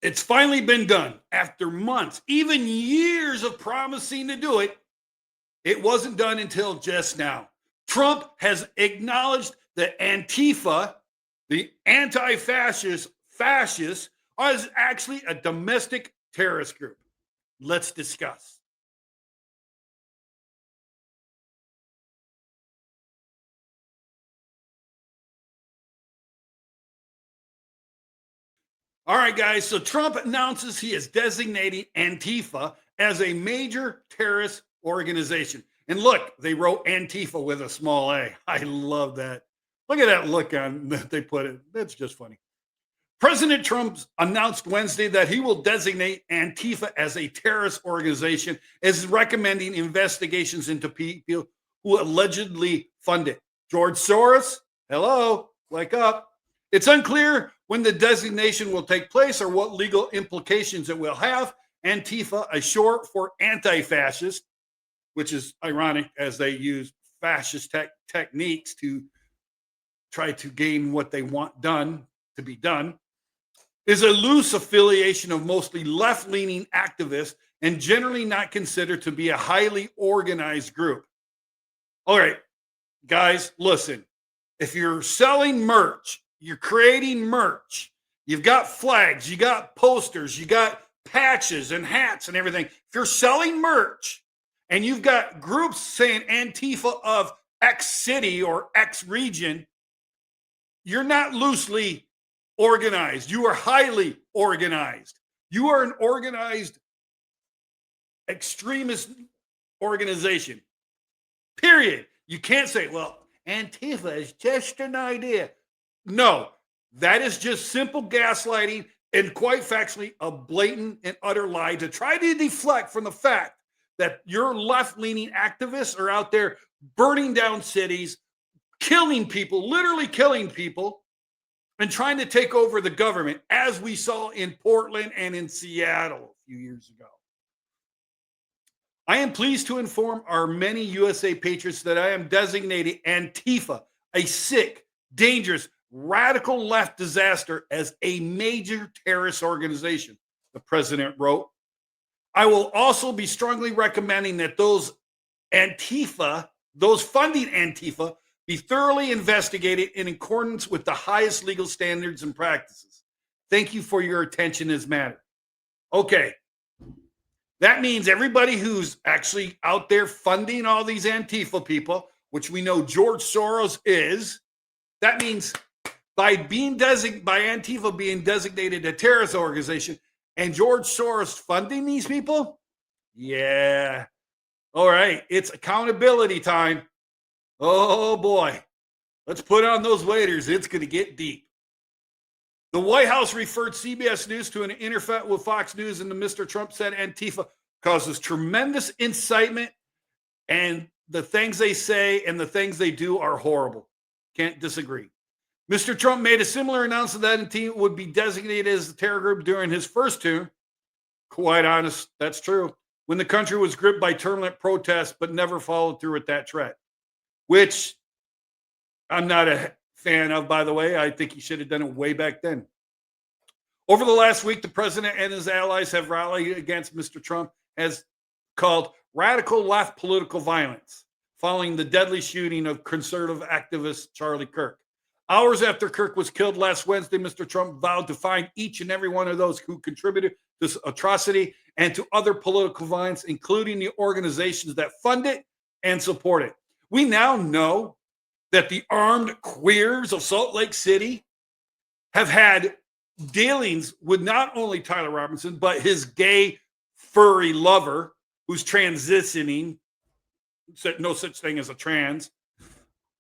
It's finally been done after months, even years of promising to do it. It wasn't done until just now. Trump has acknowledged that Antifa, the anti-fascists, is actually a domestic terrorist group. Let's discuss. All right, guys. So Trump announces he is designating Antifa as a major terrorist organization. And look, they wrote Antifa with a small a. I love that. Look at that look on that they put it. That's just funny. President Trump announced Wednesday that he will designate Antifa as a terrorist organization, is recommending investigations into people who allegedly fund it. George Soros, hello, wake up. It's unclear when the designation will take place or what legal implications it will have. Antifa, a short for anti fascist, which is ironic as they use fascist techniques to try to gain what they want done to be done, is a loose affiliation of mostly left leaning activists and generally not considered to be a highly organized group. All right, guys, listen. If you're selling merch, you're creating merch, you've got flags, you got posters, you got patches and hats and everything. If you're selling merch and you've got groups saying Antifa of X city or X region, you're not loosely organized. You are highly organized. You are an organized extremist organization. Period. You can't say, well, Antifa is just an idea. No, that is just simple gaslighting and quite factually a blatant and utter lie to try to deflect from the fact that your left-leaning activists are out there burning down cities, killing people, literally killing people, and trying to take over the government, as we saw in Portland and in Seattle a few years ago. I am pleased to inform our many USA patriots that I am designating Antifa, a sick, dangerous, radical left disaster, as a major terrorist organization, the president wrote. I will also be strongly recommending that those funding Antifa, be thoroughly investigated in accordance with the highest legal standards and practices. Thank you for your attention as matter. Okay. That means everybody who's actually out there funding all these Antifa people, which we know George Soros is, that means by Antifa being designated a terrorist organization and George Soros funding these people, yeah. All right, it's accountability time. Oh boy. Let's put on those waders. It's going to get deep. The White House referred CBS News to an interview with Fox News, and the Mr. Trump said Antifa causes tremendous incitement, and the things they say and the things they do are horrible. Can't disagree. Mr. Trump made a similar announcement that Antifa would be designated as a terror group during his first term. Quite honest, that's true. When the country was gripped by turbulent protests, but never followed through with that threat, which I'm not a fan of, by the way. I think he should have done it way back then. Over the last week, the president and his allies have rallied against Mr. Trump, as called radical left political violence, following the deadly shooting of conservative activist Charlie Kirk. Hours after Kirk was killed last Wednesday, Mr. Trump vowed to find each and every one of those who contributed to this atrocity and to other political violence, including the organizations that fund it and support it. We now know that the armed queers of Salt Lake City have had dealings with not only Tyler Robinson, but his gay furry lover who's transitioning, no such thing as a trans,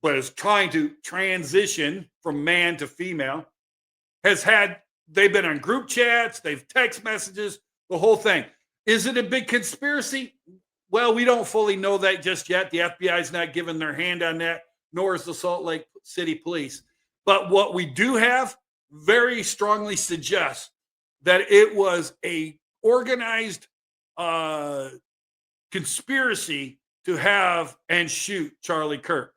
but is trying to transition from man to female, they've been on group chats, they've text messages, the whole thing. Is it a big conspiracy? Well, we don't fully know that just yet. The FBI's not giving their hand on that, nor is the Salt Lake City Police. But what we do have very strongly suggests that it was a organized conspiracy to have and shoot Charlie Kirk.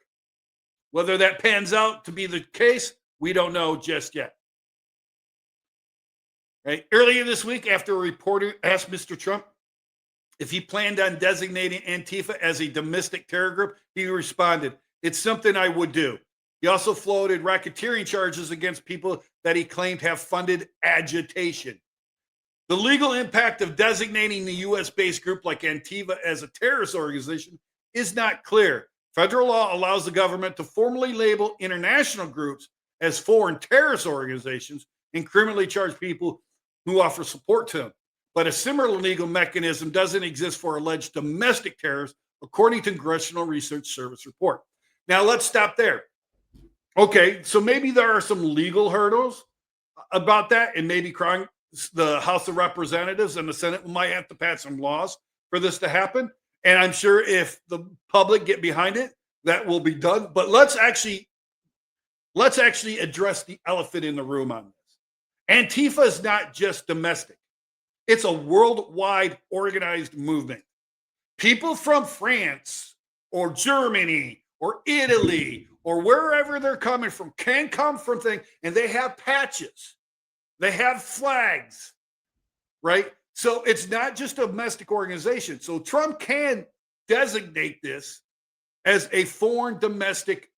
Whether that pans out to be the case, we don't know just yet. Right? Earlier this week, after a reporter asked Mr. Trump if he planned on designating Antifa as a domestic terror group, he responded, "It's something I would do." He also floated racketeering charges against people that he claimed have funded agitation. The legal impact of designating the U.S. based group like Antifa as a terrorist organization is not clear. Federal law allows the government to formally label international groups as foreign terrorist organizations and criminally charge people who offer support to them. But a similar legal mechanism doesn't exist for alleged domestic terrorists, according to Congressional Research Service report. Now, let's stop there. Okay, so maybe there are some legal hurdles about that, and maybe the House of Representatives and the Senate might have to pass some laws for this to happen. And I'm sure if the public get behind it, that will be done. But let's actually address the elephant in the room on this. Antifa is not just domestic. It's a worldwide organized movement. People from France or Germany or Italy or wherever they're coming from can come from things, and they have patches. They have flags, right? So it's not just a domestic organization. So Trump can designate this as a foreign domestic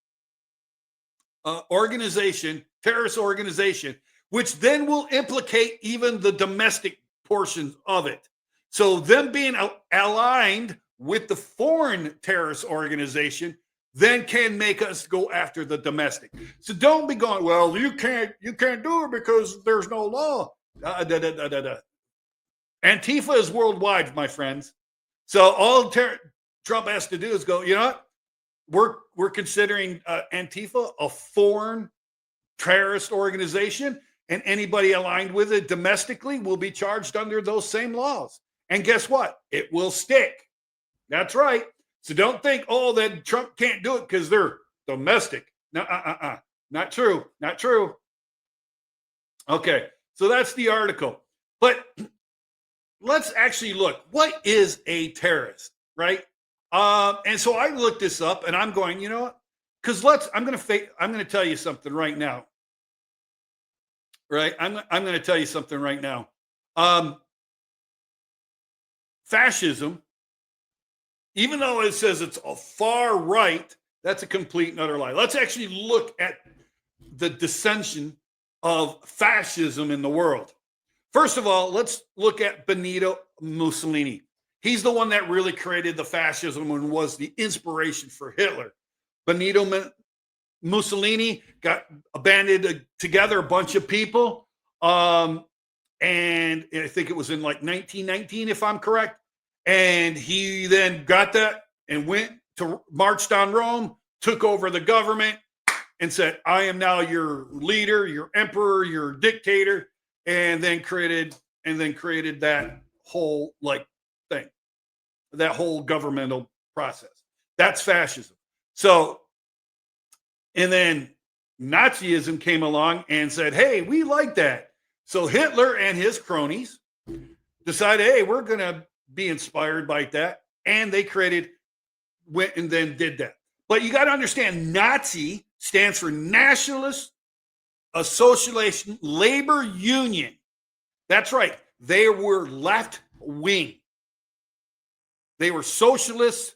organization, terrorist organization, which then will implicate even the domestic portions of it. So them being aligned with the foreign terrorist organization then can make us go after the domestic. So don't be going, well, you can't do it because there's no law. Antifa is worldwide, my friends. So all Trump has to do is go, you know what? We're considering Antifa a foreign terrorist organization, and anybody aligned with it domestically will be charged under those same laws. And guess what? It will stick. That's right. So don't think, oh, that Trump can't do it because they're domestic. No, not true. Not true. Okay, so that's the article. But let's actually look. What is a terrorist, right? And so I looked this up, and I'm going, you know what? Because I'm going to tell you something right now. Right? I'm going to tell you something right now. Fascism, even though it says it's a far right, that's a complete and utter lie. Let's actually look at the dissension of fascism in the world. First of all, let's look at Benito Mussolini. He's the one that really created the fascism and was the inspiration for Hitler. Benito Mussolini got banded together a bunch of people, and I think it was in like 1919, if I'm correct. And he then got that and marched on Rome, took over the government, and said, "I am now your leader, your emperor, your dictator," and then created that whole thing, that whole governmental process. That's fascism. So, and then Nazism came along and said, "Hey, we like that." So Hitler and his cronies decided, "Hey, we're going to be inspired by that," and they went and then did that. But you got to understand, Nazi stands for Nationalist Association Labor Union. That's right. They were left wing. They were socialists,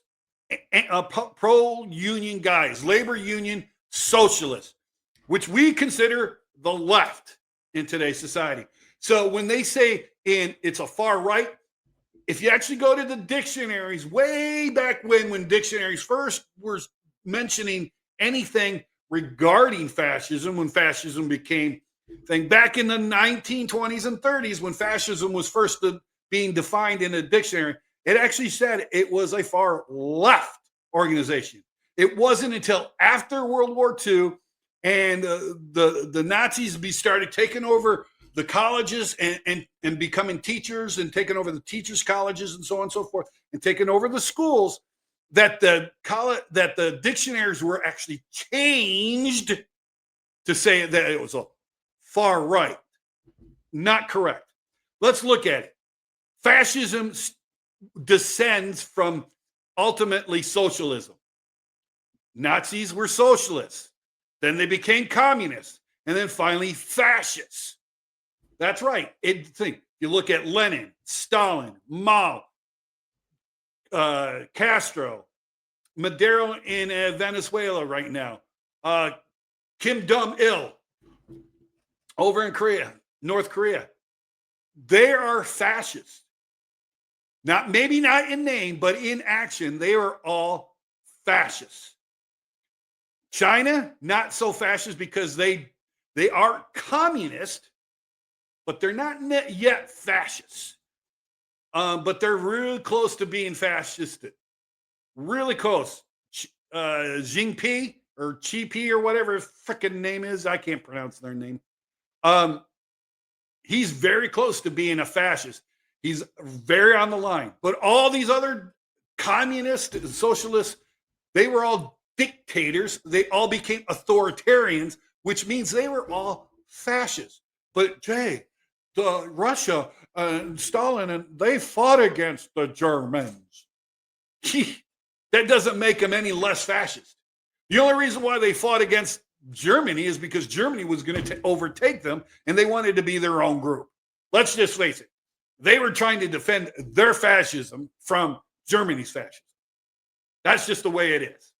pro-union guys, labor union socialists, which we consider the left in today's society. So when they say it's a far right, if you actually go to the dictionaries way back when dictionaries first were mentioning anything regarding fascism, when fascism became a thing, back in the 1920s and 30s, when fascism was first being defined in a dictionary, it actually said it was a far left organization. It wasn't until after World War II and the Nazis started taking over the colleges and becoming teachers and taking over the teachers' colleges and so on and so forth, and taking over the schools, that the dictionaries were actually changed to say that it was a far right. Not correct. Let's look at it. Fascism descends from ultimately socialism. Nazis were socialists. Then they became communists. And then finally fascists. That's right. Think you look at Lenin, Stalin, Mao, Castro, Maduro in Venezuela right now, uh, Kim Jong Il over in Korea, North Korea. They are fascists. Not maybe not in name, but in action, they are all fascists. China, not so fascist because they are communist, but they're not yet fascists. But they're really close to being fascist. Really close. Jinping or Chi or whatever his freaking name is. I can't pronounce their name. He's very close to being a fascist. He's very on the line. But all these other communists and socialists, they were all dictators. They all became authoritarians, which means they were all fascists. But Jay, Russia and Stalin, and they fought against the Germans. That doesn't make them any less fascist. The only reason why they fought against Germany is because Germany was going to overtake them and they wanted to be their own group. Let's just face it. They were trying to defend their fascism from Germany's fascism. That's just the way it is.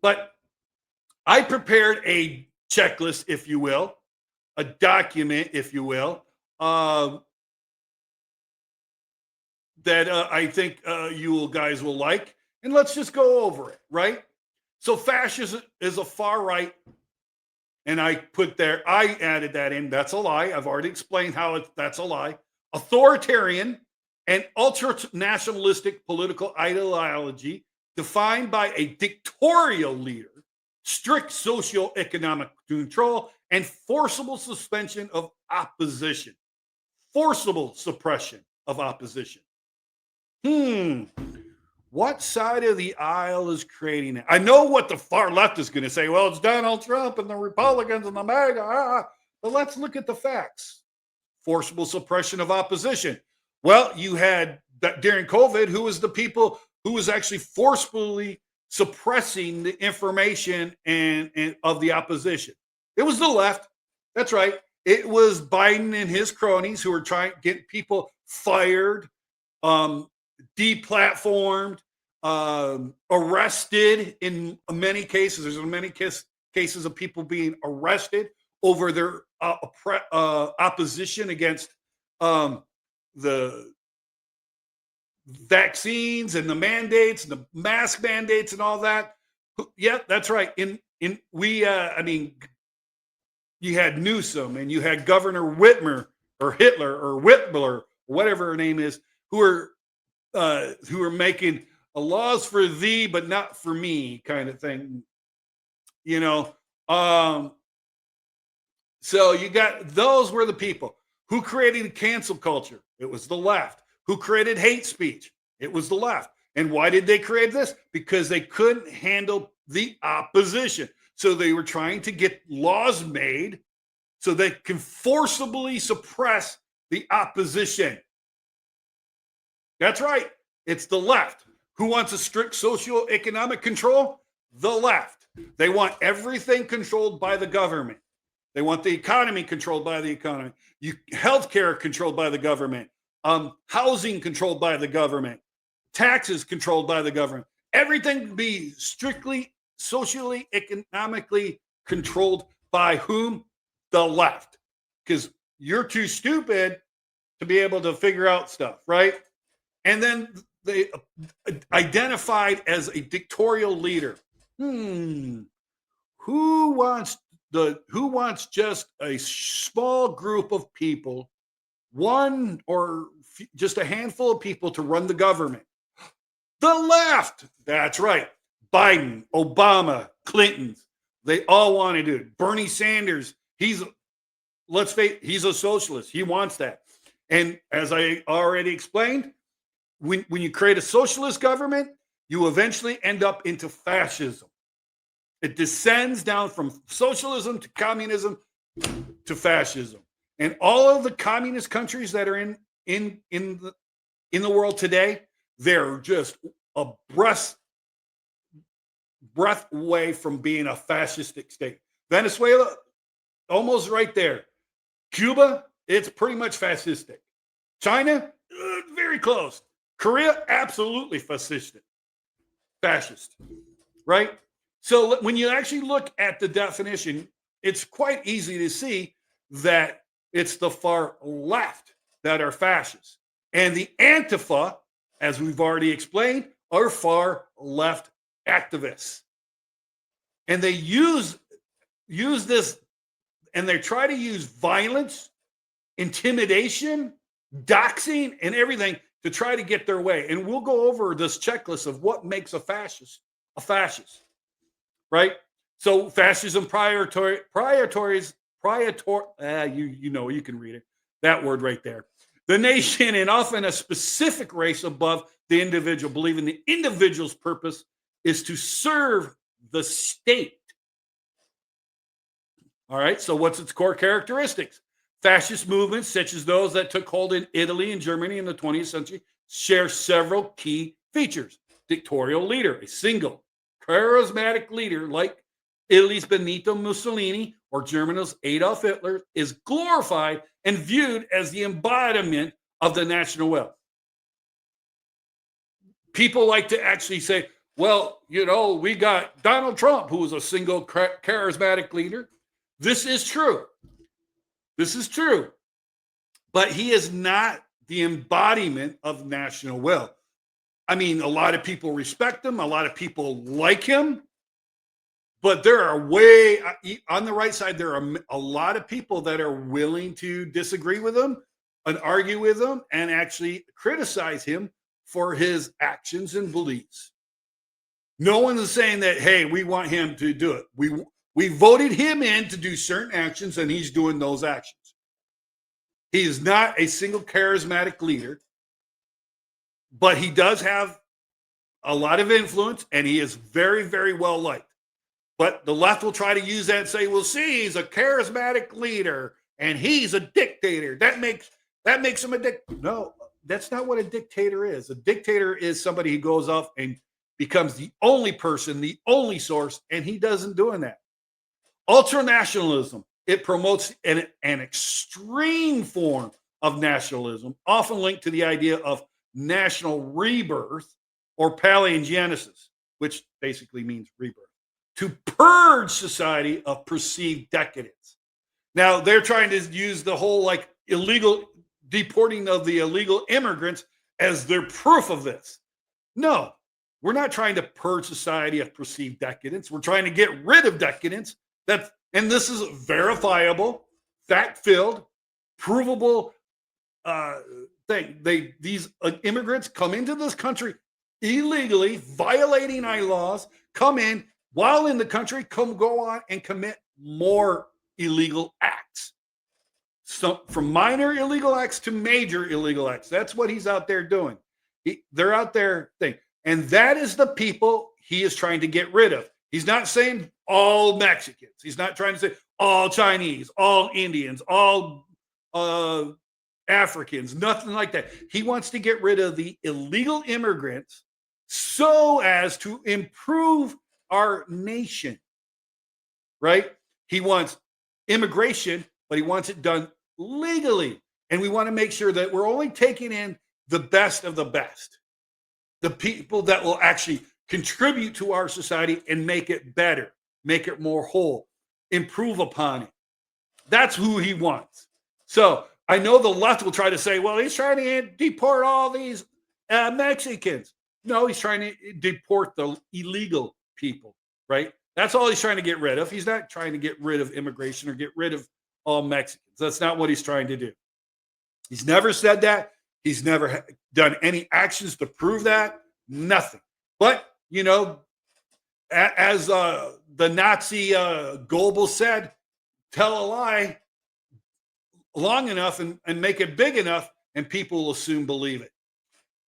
But I prepared a checklist, if you will, a document, if you will, that I think you guys will like. And let's just go over it, right? So fascism is a far right. And I added that in. That's a lie. I've already explained how that's a lie. Authoritarian and ultra-nationalistic political ideology defined by a dictatorial leader, strict socio-economic control, and forcible suspension of opposition. Forcible suppression of opposition. What side of the aisle is creating it? I know what the far left is going to say. Well, it's Donald Trump and the Republicans and the MAGA. But let's look at the facts. Forcible suppression of opposition. Well, you had that during COVID, who was the people who was actually forcefully suppressing the information and of the opposition? It was the left. That's right. It was Biden and his cronies who were trying to get people fired, deplatformed, arrested in many cases. There's many cases of people being arrested over their opposition against the vaccines and the mandates and the mask mandates and all that. Yeah, that's right. You had Newsom and you had Governor Whitmer or Hitler or Whitler, whatever her name is, who are making laws for thee but not for me kind of thing, so you got those were the people who created the cancel culture. It was the left. Who created hate speech? It was the left. And why did they create this? Because they couldn't handle the opposition, so they were trying to get laws made so they can forcibly suppress the opposition. That's right. It's the left. Who wants a strict socio-economic control? The left. They want everything controlled by the government. They want the economy controlled by the economy. Healthcare controlled by the government. Housing controlled by the government. Taxes controlled by the government. Everything to be strictly socially, economically controlled by whom? The left. Because you're too stupid to be able to figure out stuff, right? And then they identified as a dictatorial leader. Who wants just a small group of people, one or just a handful of people to run the government? The left. That's right. Biden, Obama, Clinton, they all want to do it. Bernie Sanders, he's a socialist. He wants that. And as I already explained, when you create a socialist government, you eventually end up into fascism. It descends down from socialism to communism to fascism. And all of the communist countries that are in the world today, they're just a breath away from being a fascistic state. Venezuela, almost right there. Cuba it's pretty much fascistic. China, very close. Korea, absolutely fascistic, fascist, right? So when you actually look at the definition, it's quite easy to see that it's the far left that are fascists. And the Antifa, as we've already explained, are far left activists. And they use this, and they try to use violence, intimidation, doxing, and everything to try to get their way. And we'll go over this checklist of what makes a fascist, right? So fascism you can read it. That word right there. The nation and often a specific race above the individual, believing the individual's purpose is to serve the state. All right, so what's its core characteristics? Fascist movements, such as those that took hold in Italy and Germany in the 20th century, share several key features. Dictatorial leader, a single, charismatic leader like Italy's Benito Mussolini or Germany's Adolf Hitler is glorified and viewed as the embodiment of the national will. People like to actually say, well, we got Donald Trump, who was a single charismatic leader. This is true. This is true. But he is not the embodiment of national will. I mean, a lot of people respect him. A lot of people like him. But there are on the right side, there are a lot of people that are willing to disagree with him and argue with him and actually criticize him for his actions and beliefs. No one is saying that, hey, we want him to do it. We voted him in to do certain actions, and he's doing those actions. He is not a single charismatic leader, but he does have a lot of influence, and he is very, very well liked. But the left will try to use that and say, well, see, he's a charismatic leader, and he's a dictator. That makes him a dictator. No, that's not what a dictator is. A dictator is somebody who goes off and becomes the only person, the only source, and he doesn't doing that. Ultranationalism, it promotes an extreme form of nationalism, often linked to the idea of national rebirth or paleo-genesis, which basically means rebirth, to purge society of perceived decadence. Now, they're trying to use the whole illegal deporting of the illegal immigrants as their proof of this. No, we're not trying to purge society of perceived decadence. We're trying to get rid of decadence. And this is verifiable, fact-filled, provable thing. These immigrants come into this country illegally, violating our laws, come in while in the country, go on and commit more illegal acts. So from minor illegal acts to major illegal acts. That's what he's out there doing. They're out there thing. And that is the people he is trying to get rid of. He's not saying all Mexicans. He's not trying to say all Chinese, all Indians, all Africans, nothing like that. He wants to get rid of the illegal immigrants so as to improve our nation, right? He wants immigration, but he wants it done legally. And we want to make sure that we're only taking in the best of the best, the people that will actually contribute to our society and make it better, make it more whole, improve upon it. That's who he wants. So I know the left will try to say, well, he's trying to deport all these Mexicans. No, he's trying to deport the illegal people, right? That's all he's trying to get rid of. He's not trying to get rid of immigration or get rid of all Mexicans. That's not what he's trying to do. He's never said that. He's never done any actions to prove that. Nothing. But, as the Nazi Goebbels said, tell a lie long enough and make it big enough, and people will soon believe it.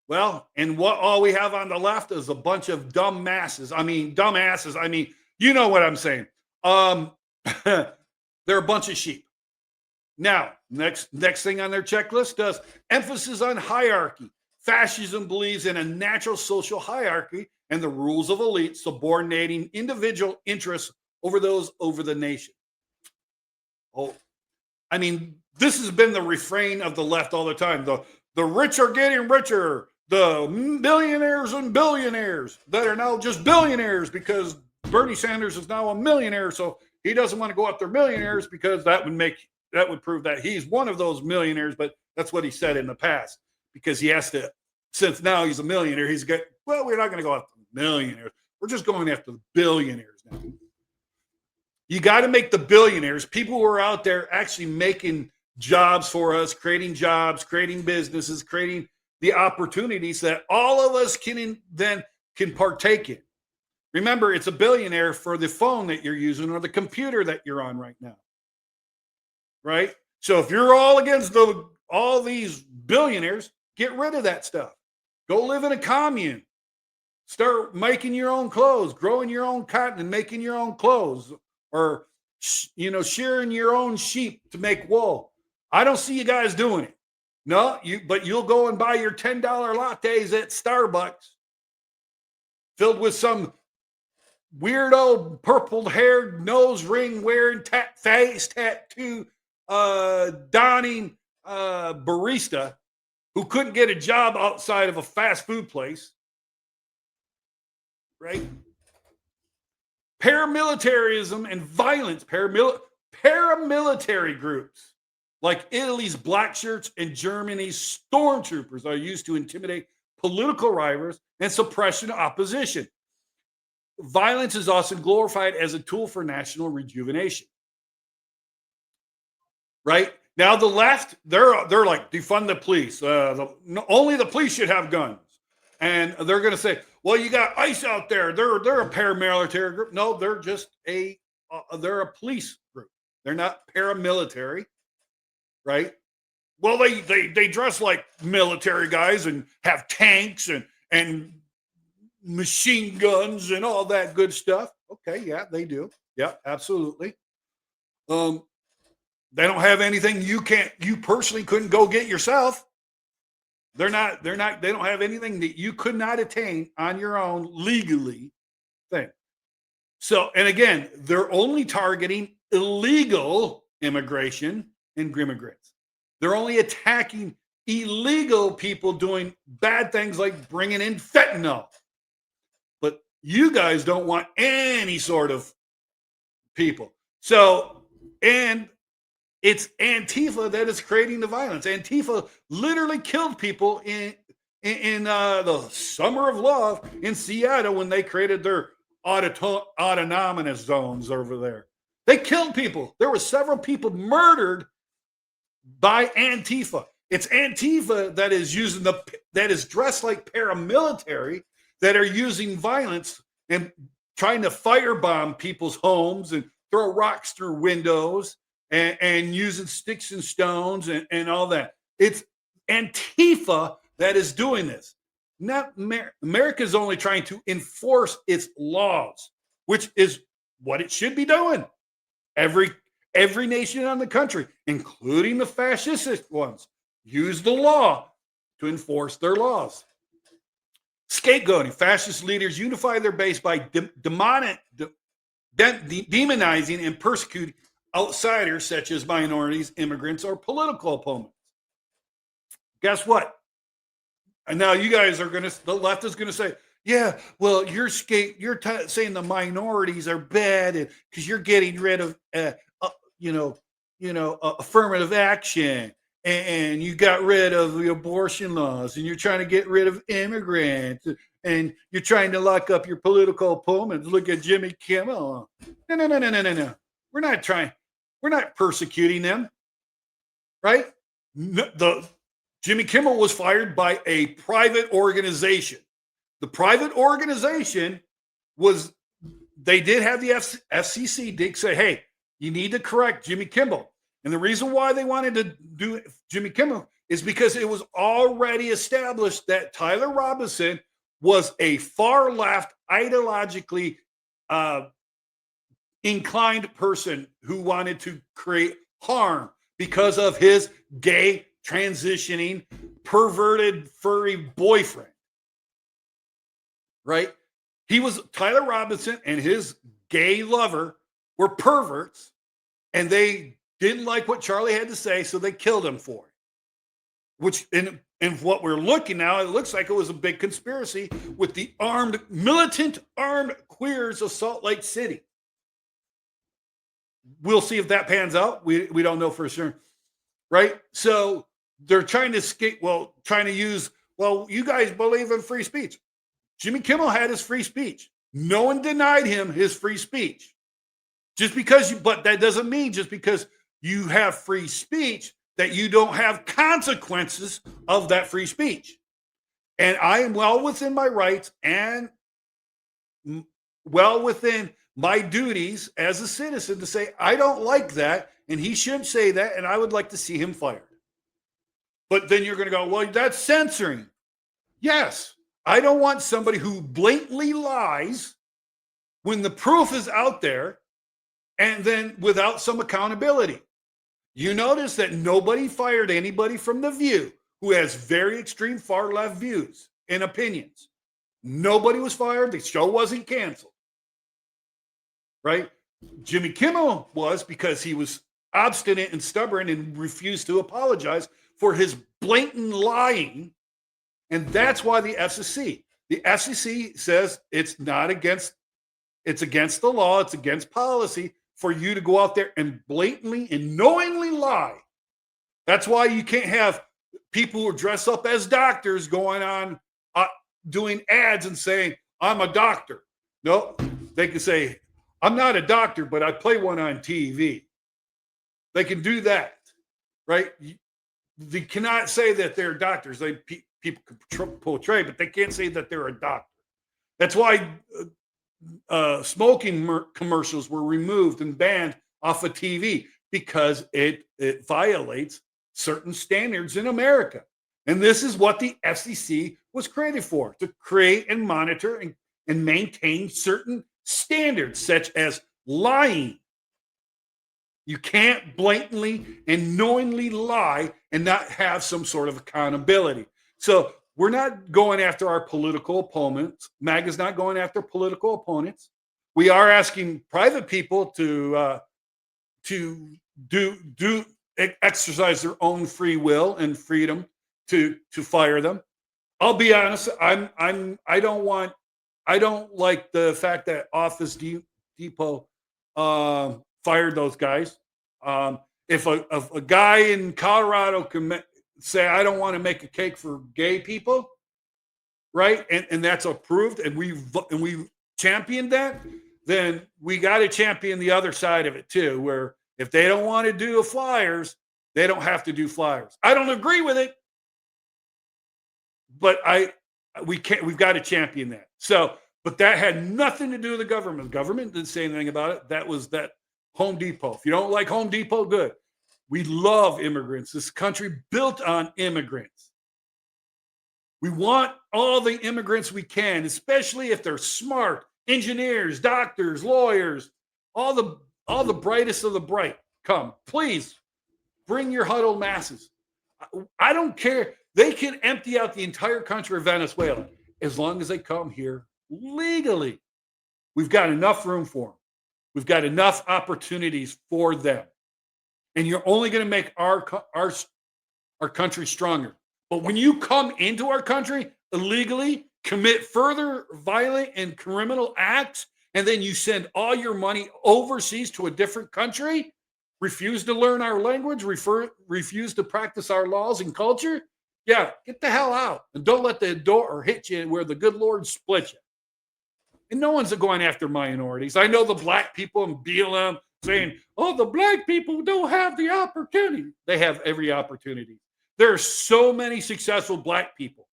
Well, and what all we have on the left is a bunch of dumb masses. Dumbasses. You know what I'm saying. They're a bunch of sheep. Now, next thing on their checklist does emphasis on hierarchy. Fascism believes in a natural social hierarchy and the rules of elite, subordinating individual interests over those over the nation. this has been the refrain of the left all the time. The rich are getting richer. The millionaires and billionaires that are now just billionaires because Bernie Sanders is now a millionaire. So he doesn't want to go after millionaires because that would prove that he's one of those millionaires. But that's what he said in the past, because he has to, since now he's a millionaire, we're not going to go after millionaires. We're just going after the billionaires now. You got to make the billionaires, people who are out there actually making jobs for us, creating jobs, creating businesses, creating the opportunities that all of us can partake in. Remember, it's a billionaire for the phone that you're using or the computer that you're on right now. Right? So if you're all against all these billionaires, get rid of that stuff. Go live in a commune. Start making your own clothes, growing your own cotton and making your own clothes, or shearing your own sheep to make wool. I don't see you guys doing it. No, but you'll go and buy your $10 lattes at Starbucks filled with some weirdo purple-haired, nose ring wearing, face tattoo donning barista who couldn't get a job outside of a fast food place. Right? Paramilitarism and violence, paramilitary groups like Italy's black shirts and Germany's stormtroopers are used to intimidate political rivals and suppression opposition. Violence is also glorified as a tool for national rejuvenation. Right? Now the left, they're like, defund the police. Only the police should have guns. And they're going to say, well, you got ICE out there. They're a paramilitary group. No, they're just they're a police group. They're not paramilitary, right? Well, they dress like military guys and have tanks and machine guns and all that good stuff. Okay, yeah, they do. Yeah, absolutely. They don't have anything you personally couldn't go get yourself. They don't have anything that you could not attain on your own legally thing. So, and again, they're only targeting illegal immigration and immigrants. They're only attacking illegal people doing bad things like bringing in fentanyl. But you guys don't want any sort of people. So, and it's Antifa that is creating the violence. Antifa literally killed people in the Summer of Love in Seattle when they created their autonomous zones over there. They killed people. There were several people murdered by Antifa. It's Antifa that is dressed like paramilitary, that are using violence and trying to firebomb people's homes and throw rocks through windows and using sticks and stones and all that. It's Antifa that is doing this. Not America is only trying to enforce its laws, which is what it should be doing. Every nation on the country, including the fascist ones, use the law to enforce their laws. Scapegoating. Fascist leaders unify their base by demonizing and persecuting outsiders such as minorities, immigrants, or political opponents. Guess what? And now you guys are the left is going to say, yeah, well, you're saying the minorities are bad because you're getting rid of, affirmative action, and you got rid of the abortion laws, and you're trying to get rid of immigrants, and you're trying to lock up your political opponents. Look at Jimmy Kimmel. No. We're not trying. We're not persecuting them, right? Jimmy Kimmel was fired by a private organization. The private organization they did have the FCC did say, hey, you need to correct Jimmy Kimmel. And the reason why they wanted to do Jimmy Kimmel is because it was already established that Tyler Robinson was a far left, ideologically inclined person who wanted to create harm because of his gay, transitioning, perverted, furry boyfriend. Right? Tyler Robinson and his gay lover were perverts, and they didn't like what Charlie had to say, so they killed him for it. Which, in what we're looking now, it looks like it was a big conspiracy with the militant armed queers of Salt Lake City. We'll see if that pans out. We don't know for sure, right? So they're trying to use, you guys believe in free speech. Jimmy Kimmel had his free speech. No one denied him his free speech. But that doesn't mean just because you have free speech that you don't have consequences of that free speech. And I am well within my rights and well within my duties as a citizen to say, I don't like that, and he should say that, and I would like to see him fired. But then you're going to go, well, that's censoring. Yes, I don't want somebody who blatantly lies when the proof is out there and then without some accountability. You notice that nobody fired anybody from The View who has very extreme far left views and opinions. Nobody was fired. The show wasn't canceled. Right? Jimmy Kimmel was, because he was obstinate and stubborn and refused to apologize for his blatant lying. And that's why the FCC says it's against the law, it's against policy for you to go out there and blatantly and knowingly lie. That's why you can't have people who dress up as doctors going on doing ads and saying, I'm a doctor. No, they can say, I'm not a doctor, but I play one on TV. They can do that, right? They cannot say that they're doctors. People can portray, but they can't say that they're a doctor. That's why smoking commercials were removed and banned off of TV, because it violates certain standards in America. And this is what the FCC was created for, to create and monitor and maintain certain standards, such as lying. You can't blatantly and knowingly lie and not have some sort of accountability. So we're not going after our political opponents. MAGA's not going after political opponents. We are asking private people to exercise their own free will and freedom to fire them. I'll be honest. I don't like the fact that Office Depot fired those guys. If a guy in Colorado can say, I don't want to make a cake for gay people, right? And that's approved, and we championed that, then we got to champion the other side of it too, where if they don't want to do flyers, they don't have to do flyers. I don't agree with it, but we've got to champion that. So, but that had nothing to do with the government. The government didn't say anything about it. That was that Home Depot. If you don't like Home Depot, good. We love immigrants. This country built on immigrants. We want all the immigrants we can, especially if they're smart, engineers, doctors, lawyers, all the brightest of the bright. Come, please, bring your huddled masses. I don't care. They can empty out the entire country of Venezuela as long as they come here legally. We've got enough room for them. We've got enough opportunities for them. And you're only going to make our country stronger. But when you come into our country illegally, commit further violent and criminal acts, and then you send all your money overseas to a different country, refuse to learn our language, refuse to practice our laws and culture, yeah, get the hell out. And don't let the door hit you where the good Lord split you. And no one's going after minorities. I know the black people in BLM saying, oh, the black people don't have the opportunity. They have every opportunity. There are so many successful black people.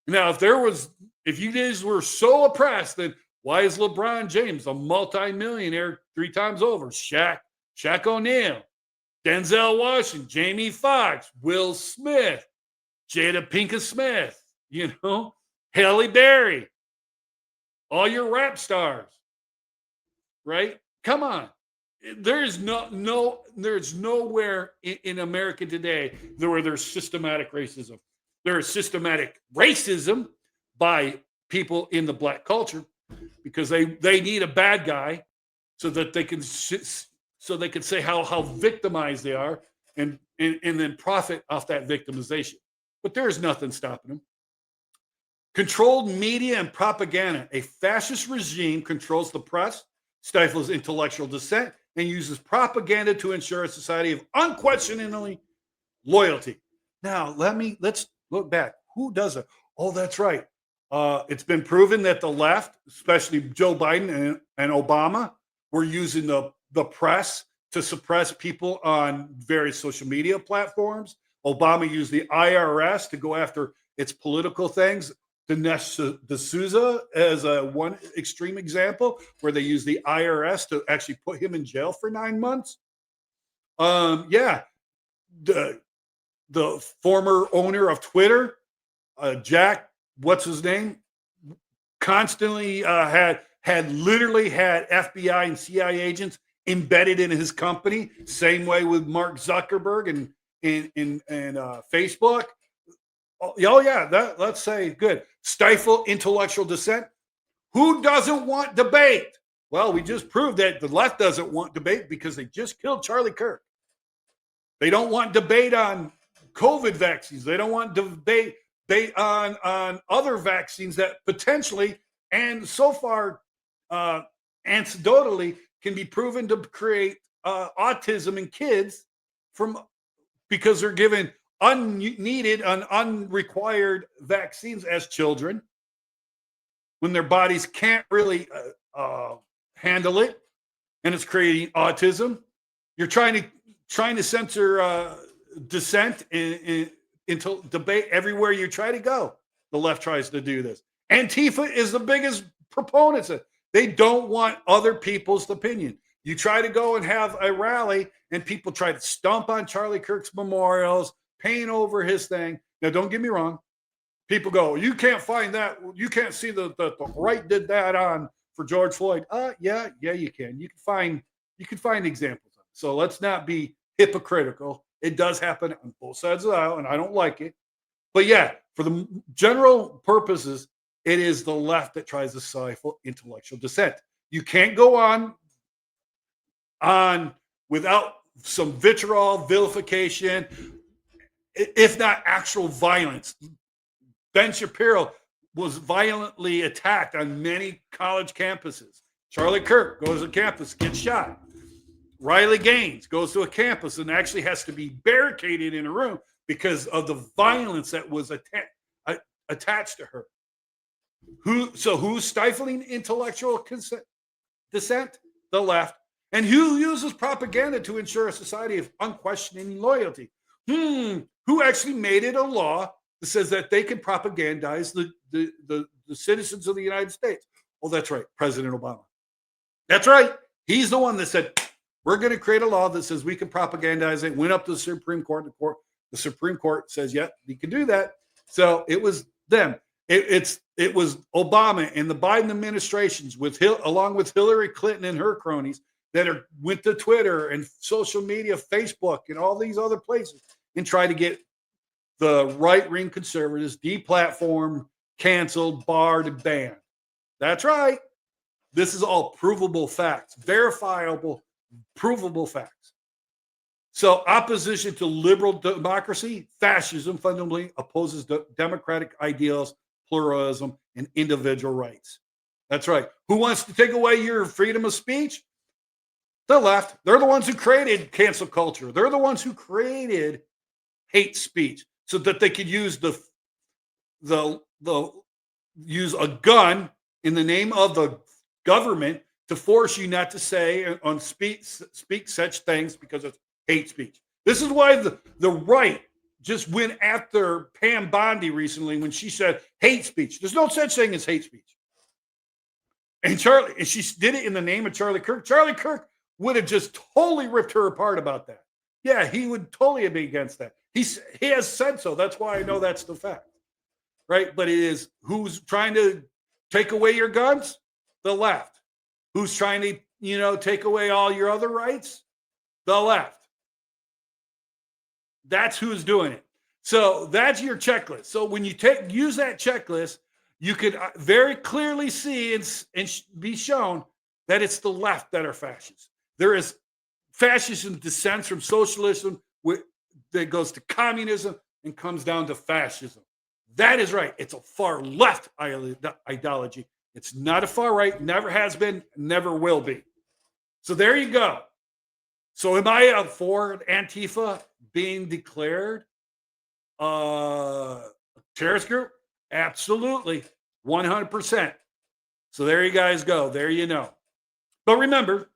Now, if you guys were so oppressed, then why is LeBron James a multimillionaire 3 times over? Shaq O'Neal, Denzel Washington, Jamie Foxx, Will Smith, Jada Pinkett Smith, Halle Berry, all your rap stars, right? Come on. There's nowhere in America today where there's systematic racism. There is systematic racism by people in the black culture because they need a bad guy so that they can so they could say how victimized they are and then profit off that victimization. But there's nothing stopping them. Controlled media and propaganda. A fascist regime controls the press, stifles intellectual dissent, and uses propaganda to ensure a society of unquestioningly loyalty. Now, let's look back. Who does it? Oh, that's right. It's been proven that the left, especially Joe Biden and Obama, were using the press to suppress people on various social media platforms. Obama used the IRS to go after its political things. Dinesh D'Souza as one extreme example, where they used the IRS to actually put him in jail for 9 months. Yeah, the former owner of Twitter, Jack, what's his name, constantly literally had FBI and CIA agents embedded in his company. Same way with Mark Zuckerberg and Facebook. Oh yeah, let's say good. Stifle intellectual dissent. Who doesn't want debate? Well, we just proved that the left doesn't want debate because they just killed Charlie Kirk. They don't want debate on COVID vaccines. They don't want debate on other vaccines that potentially and so far anecdotally can be proven to create autism in kids from because they're given unneeded and unrequired vaccines as children when their bodies can't really handle it, and it's creating autism. You're trying to censor dissent into debate everywhere you try to go. The left tries to do this. Antifa is the biggest proponents of it. They don't want other people's opinion. You try to go and have a rally, and people try to stomp on Charlie Kirk's memorials, paint over his thing. Now, don't get me wrong. People go, you can't find that. You can't see the right did that on for George Floyd. Yeah, you can. You can find examples of it. So let's not be hypocritical. It does happen on both sides of the aisle, and I don't like it. But yeah, for the general purposes, it is the left that tries to stifle intellectual dissent. You can't go on without some vitriol, vilification, if not actual violence. Ben Shapiro was violently attacked on many college campuses. Charlie Kirk goes to campus, gets shot. Riley Gaines goes to a campus and actually has to be barricaded in a room because of the violence that was attached to her. Who's stifling intellectual dissent? The left. And who uses propaganda to ensure a society of unquestioning loyalty? Who actually made it a law that says that they can propagandize the citizens of the United States? Oh, that's right, President Obama. That's right. He's the one that said, we're going to create a law that says we can propagandize it. Went up to the Supreme Court. The Supreme Court says, yeah, you can do that. So it was them. It was Obama and the Biden administrations along with Hillary Clinton and her cronies that went to Twitter and social media, Facebook, and all these other places and try to get the right-wing conservatives deplatformed, canceled, barred, and banned. That's right. This is all provable facts, verifiable, provable facts. So opposition to liberal democracy, fascism fundamentally opposes democratic ideals, pluralism, and individual rights. That's right. Who wants to take away your freedom of speech? The left. They're the ones who created cancel culture. They're the ones who created hate speech so that they could use use a gun in the name of the government to force you not to say and speak such things because it's hate speech. This is why the right just went after Pam Bondi recently when she said hate speech. There's no such thing as hate speech. And she did it in the name of Charlie Kirk. Charlie Kirk would have just totally ripped her apart about that. Yeah, he would totally be against that. He has said so. That's why I know that's the fact. Right? But it is who's trying to take away your guns? The left. Who's trying to, take away all your other rights? The left. That's who's doing it. So that's your checklist. So when you use that checklist, you could very clearly see and be shown that it's the left that are fascists. There is Fascism descends from socialism, that goes to communism and comes down to fascism. That is right. It's a far left ideology. It's not a far right, never has been, never will be. So there you go. So am I for Antifa being declared a terrorist group? Absolutely. 100%. So there you guys go. There you know. But remember,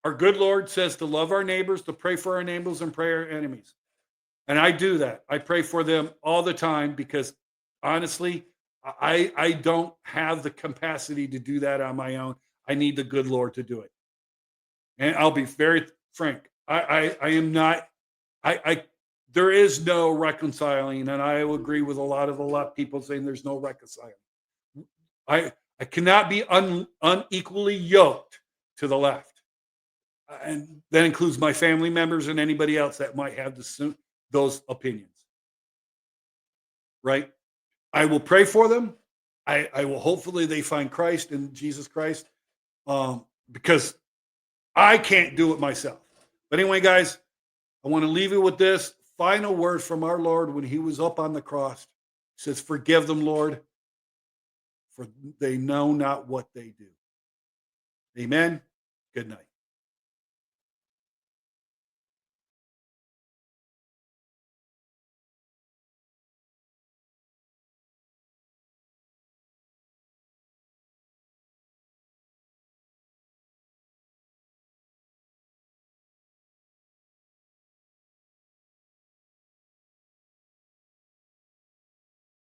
our good Lord says to love our neighbors, to pray for our neighbors, and pray our enemies. And I do that. I pray for them all the time because honestly, I don't have the capacity to do that on my own. I need the good Lord to do it. And I'll be very frank. I am not. I there is no reconciling, and I will agree with a lot of the left people saying there's no reconciling. I cannot be unequally yoked to the left, and that includes my family members and anybody else that might have those opinions. Right? I will pray for them. I will hopefully they find Christ in Jesus Christ, because I can't do it myself. But anyway, guys, I want to leave you with this final word from our Lord when he was up on the cross. He says, "Forgive them, Lord, for they know not what they do." Amen. Good night.